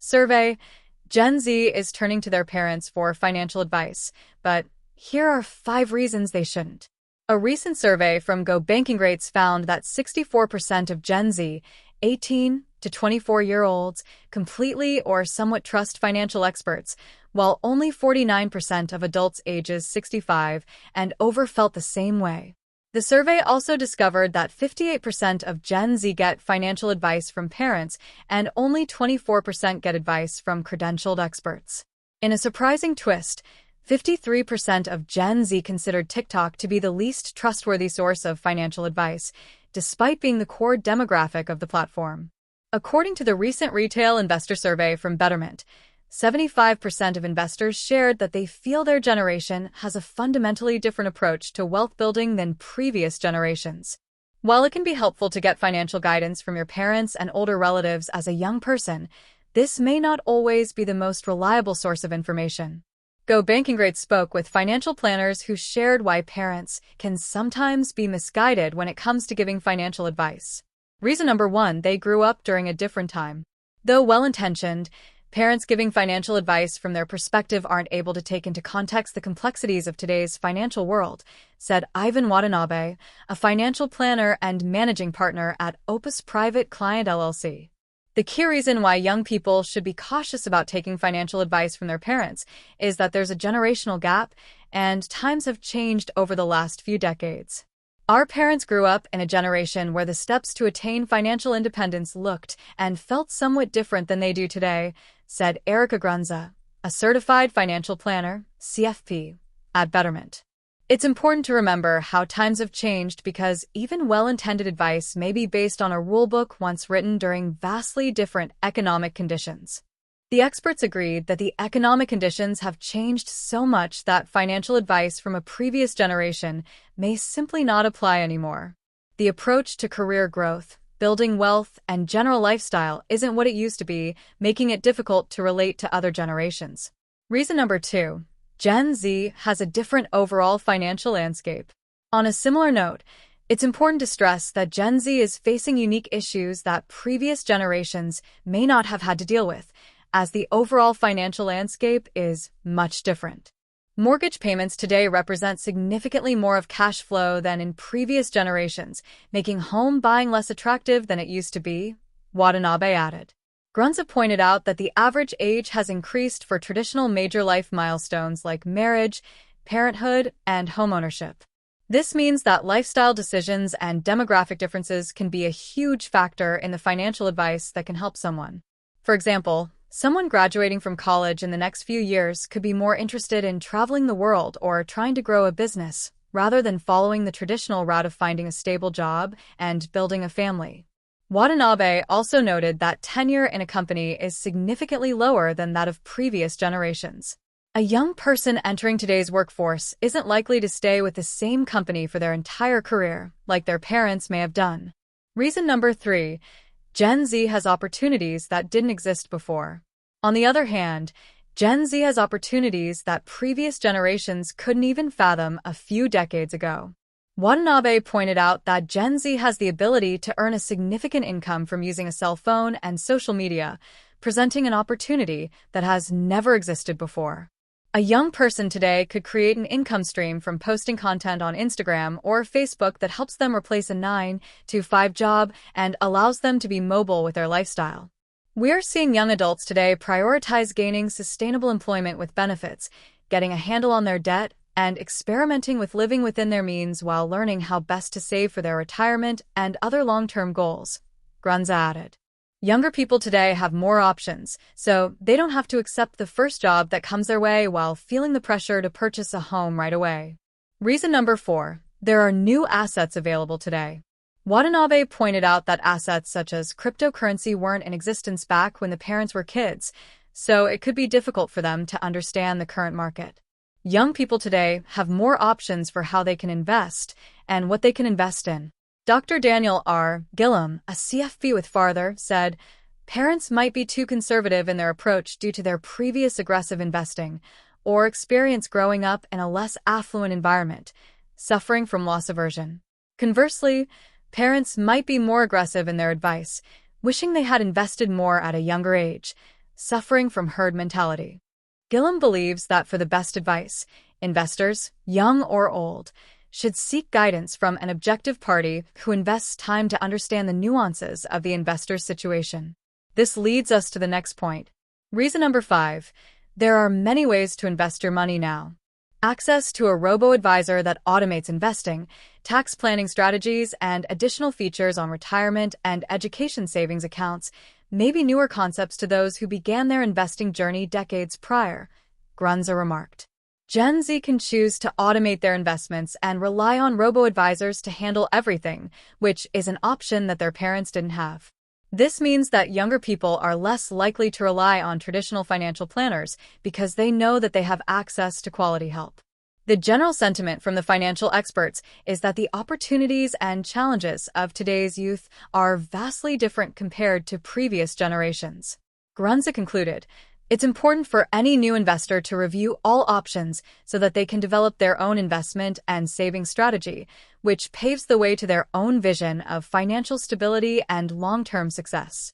Survey: Gen Z is turning to their parents for financial advice, but here are 5 reasons they shouldn't. A recent survey from Go Banking Rates found that 64% of Gen Z, 18 to 24-year-olds, completely or somewhat trust financial experts, while only 49% of adults ages 65 and over felt the same way. The survey also discovered that 58% of Gen Z get financial advice from parents and only 24% get advice from credentialed experts. In a surprising twist, 53% of Gen Z considered TikTok to be the least trustworthy source of financial advice, despite being the core demographic of the platform. According to the recent retail investor survey from Betterment, 75% of investors shared that they feel their generation has a fundamentally different approach to wealth building than previous generations. While it can be helpful to get financial guidance from your parents and older relatives as a young person, this may not always be the most reliable source of information. Go Banking Rates spoke with financial planners who shared why parents can sometimes be misguided when it comes to giving financial advice. Reason number 1, they grew up during a different time. Though well-intentioned, parents giving financial advice from their perspective aren't able to take into context the complexities of today's financial world, said Ivan Watanabe, a financial planner and managing partner at Opus Private Client LLC. The key reason why young people should be cautious about taking financial advice from their parents is that there's a generational gap, and times have changed over the last few decades. Our parents grew up in a generation where the steps to attain financial independence looked and felt somewhat different than they do today, said Erica Grunza, a certified financial planner, CFP, at Betterment. It's important to remember how times have changed because even well-intended advice may be based on a rulebook once written during vastly different economic conditions. The experts agreed that the economic conditions have changed so much that financial advice from a previous generation may simply not apply anymore. The approach to career growth, building wealth, and general lifestyle isn't what it used to be, making it difficult to relate to other generations. Reason number 2. Gen Z has a different overall financial landscape. On a similar note, it's important to stress that Gen Z is facing unique issues that previous generations may not have had to deal with, as the overall financial landscape is much different. Mortgage payments today represent significantly more of cash flow than in previous generations, making home buying less attractive than it used to be, Watanabe added. Grunza pointed out that the average age has increased for traditional major life milestones like marriage, parenthood, and homeownership. This means that lifestyle decisions and demographic differences can be a huge factor in the financial advice that can help someone. For example, someone graduating from college in the next few years could be more interested in traveling the world or trying to grow a business, rather than following the traditional route of finding a stable job and building a family. Watanabe also noted that tenure in a company is significantly lower than that of previous generations. A young person entering today's workforce isn't likely to stay with the same company for their entire career, like their parents may have done. Reason number 3. Gen Z has opportunities that didn't exist before. On the other hand, Gen Z has opportunities that previous generations couldn't even fathom a few decades ago. Watanabe pointed out that Gen Z has the ability to earn a significant income from using a cell phone and social media, presenting an opportunity that has never existed before. A young person today could create an income stream from posting content on Instagram or Facebook that helps them replace a 9-to-5 job and allows them to be mobile with their lifestyle. We're seeing young adults today prioritize gaining sustainable employment with benefits, getting a handle on their debt, and experimenting with living within their means while learning how best to save for their retirement and other long-term goals, Grunza added. Younger people today have more options, so they don't have to accept the first job that comes their way while feeling the pressure to purchase a home right away. Reason number 4. There are new assets available today. Watanabe pointed out that assets such as cryptocurrency weren't in existence back when the parents were kids, so it could be difficult for them to understand the current market. Young people today have more options for how they can invest and what they can invest in. Dr. Daniel R. Gillum, a CFP with Farther, said, parents might be too conservative in their approach due to their previous aggressive investing or experience growing up in a less affluent environment, suffering from loss aversion. Conversely, parents might be more aggressive in their advice, wishing they had invested more at a younger age, suffering from herd mentality. Gillum believes that for the best advice, investors, young or old, should seek guidance from an objective party who invests time to understand the nuances of the investor's situation. This leads us to the next point. Reason number 5. There are many ways to invest your money now. Access to a robo-advisor that automates investing, tax planning strategies, and additional features on retirement and education savings accounts may be newer concepts to those who began their investing journey decades prior, Grunza remarked. Gen Z can choose to automate their investments and rely on robo-advisors to handle everything, which is an option that their parents didn't have. This means that younger people are less likely to rely on traditional financial planners because they know that they have access to quality help. The general sentiment from the financial experts is that the opportunities and challenges of today's youth are vastly different compared to previous generations. Grunza concluded, "It's important for any new investor to review all options so that they can develop their own investment and saving strategy, which paves the way to their own vision of financial stability and long-term success."